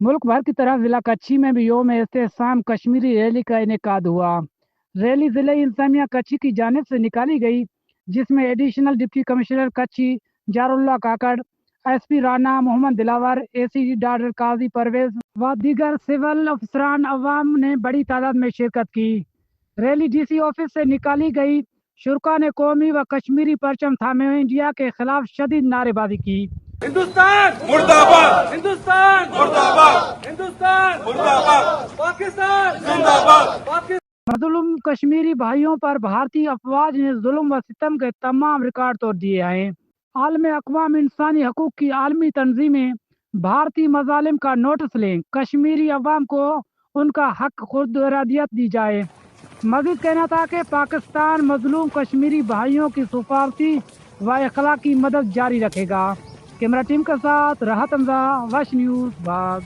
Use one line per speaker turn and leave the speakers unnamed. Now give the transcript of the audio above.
मुल्क भर की तरह जिला कच्छी में भी योम एहतसाम कश्मीरी रैली का इनेकाद हुआ। रैली जिले इंतजामिया कच्छी की जानिब से निकाली गई, जिसमें additional deputy commissioner Kachhi Jarullah Kakar, SP Rana Mohammad Dilawar, ACD doctor Qazi Parvez व दीगर सिविल अफसरान अवाम ने बड़ी तादाद में शिरकत की। रैली डीसी ऑफिस से निकाली गई। शुरा ने कौमी व कश्मीरी परचम थामे हुए इंडिया के खिलाफ शदीद नारेबाजी की।
हिंदुस्तान मुर्दाबाद, हिंदुस्तान मुर्दाबाद, हिंदुस्तान मुर्दाबाद, पाकिस्तान जिंदाबाद, पाकिस्तान।
मजलूम कश्मीरी भाइयों पर भारतीय अफवाज ने जुल्म व सितम के तमाम रिकॉर्ड तोड़ दिए हैं। आलम अक़वाम इंसानी हकूक़ की आलमी तंजीमें भारतीय मजालिम का नोटिस लें, कश्मीरी अवाम को उनका हक खुद इरादियत दी जाए। मजीद कहना था कि पाकिस्तान मजलूम कश्मीरी भाइयों की सफारती व अखलाकी मदद जारी रखेगा। कैमरा टीम के साथ राहत हमजा, वश न्यूज़ बाग।